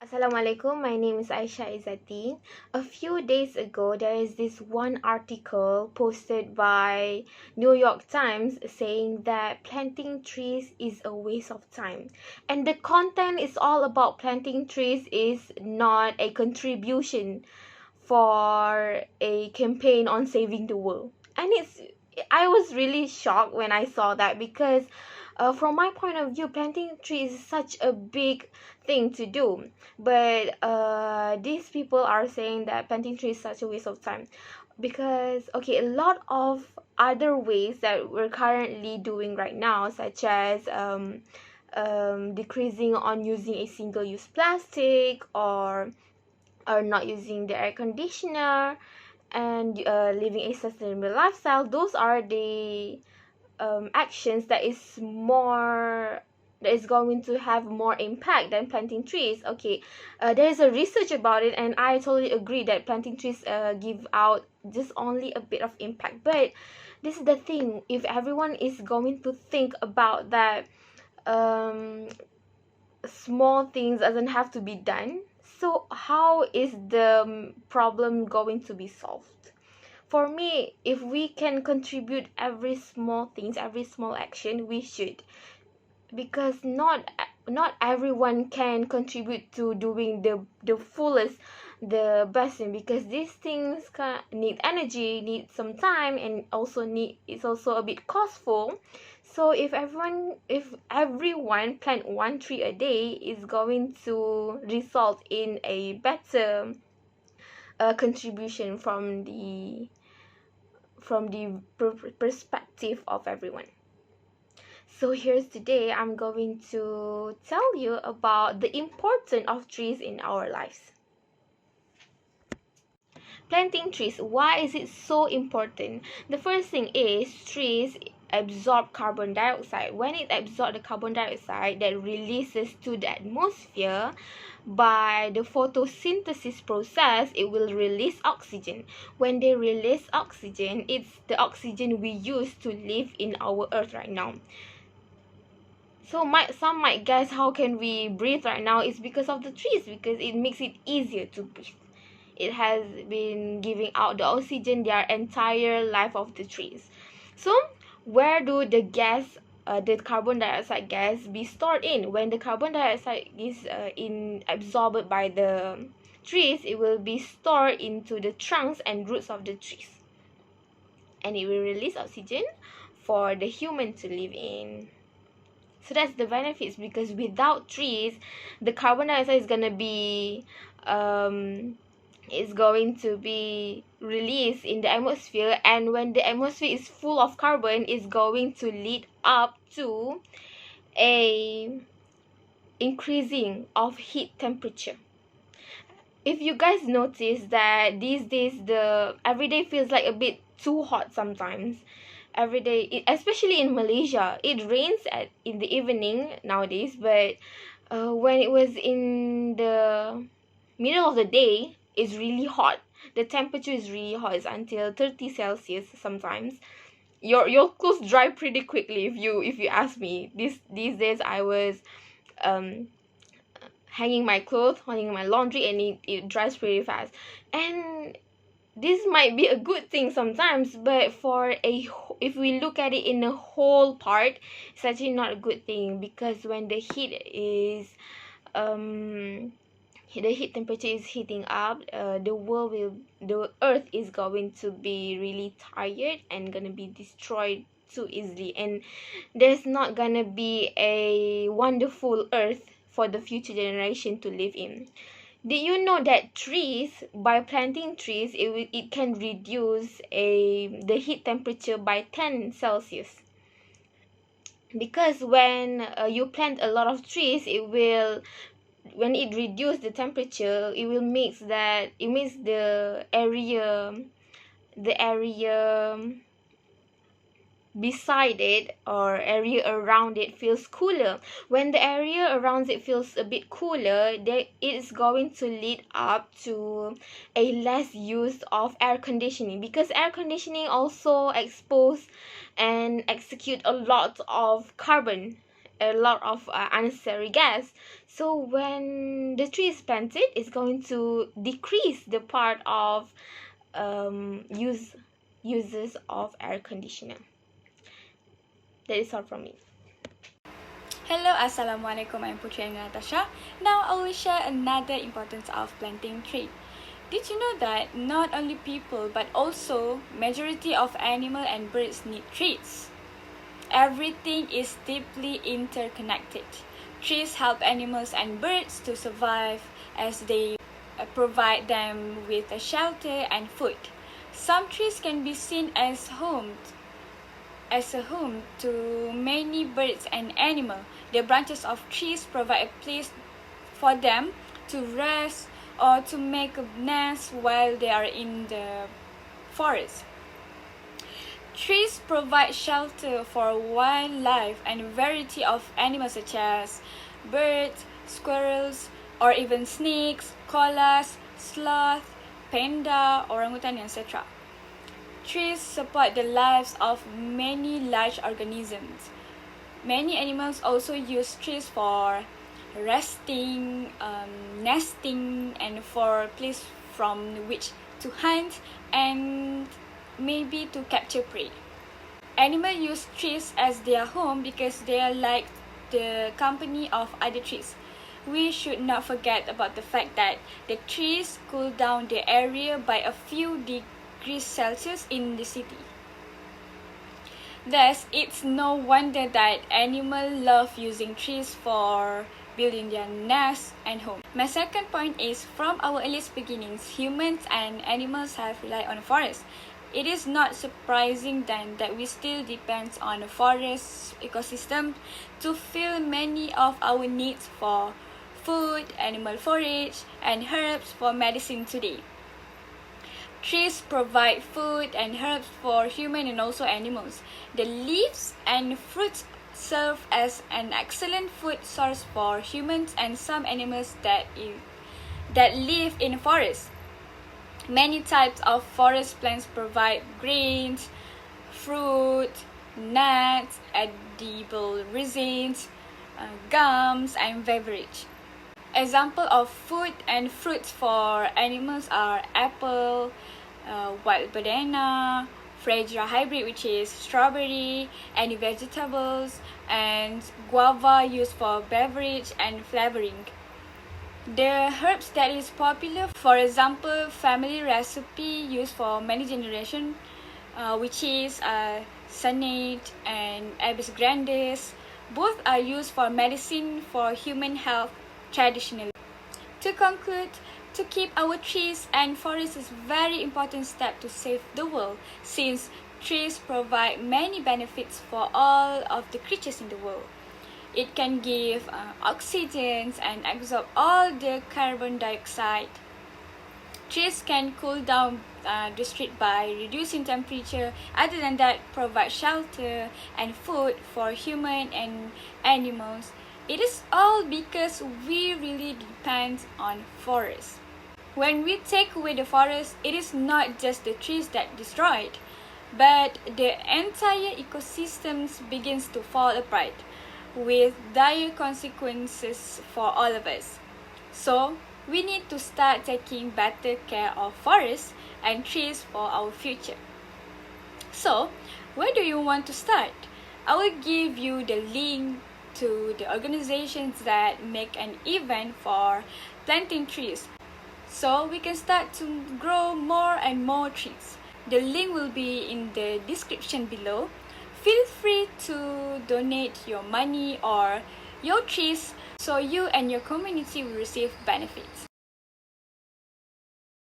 Assalamualaikum, my name is Izzati. A few days ago, there is this one article posted by New York Times saying that planting trees is a waste of time. And the content is all about planting trees is not a contribution for a campaign on saving the world. And I was really shocked when I saw that because from my point of view, planting trees is such a big thing to do, but these people are saying that planting trees is such a waste of time because okay, a lot of other ways that we're currently doing right now, such as decreasing on using a single-use plastic, or not using the air conditioner, and living a sustainable lifestyle. Those are the actions that is going to have more impact than planting trees. Okay, there is a research about it, and I totally agree that planting trees give out just only a bit of impact. But this is the thing: if everyone is going to think about that, um, small things doesn't have to be done. So how is the problem going to be solved? For me, if we can contribute every small things, every small action, we should, because not everyone can contribute to doing the fullest, the best thing, because these things need energy, need some time, and also it's also a bit costful. So if everyone plant one tree a day, is going to result in a better contribution from the perspective of everyone. So here's today I'm going to tell you about the importance of trees in our lives. Planting trees, why is it so important? The first thing is trees absorb carbon dioxide. When it absorbs the carbon dioxide that releases to the atmosphere by the photosynthesis process, it will release oxygen. When they release oxygen, it's the oxygen we use to live in our earth right now. So some might guess, how can we breathe right now? It's because of the trees, because it makes it easier to breathe. It has been giving out the oxygen their entire life of the trees. So where do the carbon dioxide gas be stored in? When the carbon dioxide is absorbed by the trees, it will be stored into the trunks and roots of the trees, and it will release oxygen for the human to live in. So that's the benefits, because without trees, the carbon dioxide is going to be released in the atmosphere, and when the atmosphere is full of carbon, it's going to lead up to a increasing of heat temperature. If you guys notice that these days the everyday feels like a bit too hot sometimes. Every day, especially in Malaysia, it rains in the evening nowadays, but when it was in the middle of the day, it's really hot. The temperature is really hot. It's until 30 Celsius sometimes. Your clothes dry pretty quickly, if you ask me. These days I was hanging my laundry, and it dries pretty fast. And this might be a good thing sometimes, but if we look at it in a whole part, it's actually not a good thing, because when the heat temperature is heating up, the earth is going to be really tired and gonna be destroyed too easily, and there's not gonna be a wonderful earth for the future generation to live in. Did you know that by planting trees, it can reduce the heat temperature by 10 Celsius? Because when you plant a lot of trees, when it reduces the temperature, it makes the area beside it, or area around it, feels cooler. When the area around it feels a bit cooler, it is going to lead up to a less use of air conditioning, because air conditioning also expose and execute a lot of carbon a lot of unnecessary gas. So when the tree is planted, it's going to decrease the part of uses of air conditioner. That is all from me. Hello, Assalamualaikum, I'm Puteri and Natasha. Now I will share another importance of planting tree. Did you know that not only people but also majority of animal and birds need trees? Everything is deeply interconnected. Trees help animals and birds to survive as they provide them with a shelter and food. Some trees can be seen as a home to many birds and animals. The branches of trees provide a place for them to rest or to make a nest while they are in the forest. Trees provide shelter for wildlife and a variety of animals such as birds, squirrels, or even snakes, koalas, sloth, panda, orangutan, etc. Trees support the lives of many large organisms. Many animals also use trees for resting, nesting, and for place from which to hunt and maybe to capture prey. Animals use trees as their home because they are like the company of other trees. We should not forget about the fact that the trees cool down the area by a few degrees Celsius in the city. Thus, it's no wonder that animals love using trees for building their nests and homes. My second point is, from our earliest beginnings, humans and animals have relied on the forest. It is not surprising then that we still depend on the forest ecosystem to fill many of our needs for food, animal forage, and herbs for medicine today. Trees provide food and herbs for humans and also animals. The leaves and fruits serve as an excellent food source for humans and some animals that live in forests. Many types of forest plants provide grains, fruit, nuts, edible resins, gums, and beverage. Example of food and fruits for animals are apple, wild banana, fragile hybrid, which is strawberry, any vegetables, and guava used for beverage and flavoring. The herbs that is popular, for example, family recipe used for many generations, which is Sunate and Ibis grandis. Both are used for medicine for human health traditionally. To conclude, to keep our trees and forests is a very important step to save the world, since trees provide many benefits for all of the creatures in the world. It can give oxygen and absorb all the carbon dioxide. Trees can cool down the street by reducing temperature. Other than that, provide shelter and food for humans and animals. It is all because we really depend on forests. When we take away the forest, it is not just the trees that destroyed, but the entire ecosystem begins to fall apart, with dire consequences for all of us. So, we need to start taking better care of forests and trees for our future. So, where do you want to start? I will give you the link to the organizations that make an event for planting trees, so we can start to grow more and more trees. The link will be in the description below. Feel free to donate your money or your trees so you and your community will receive benefits.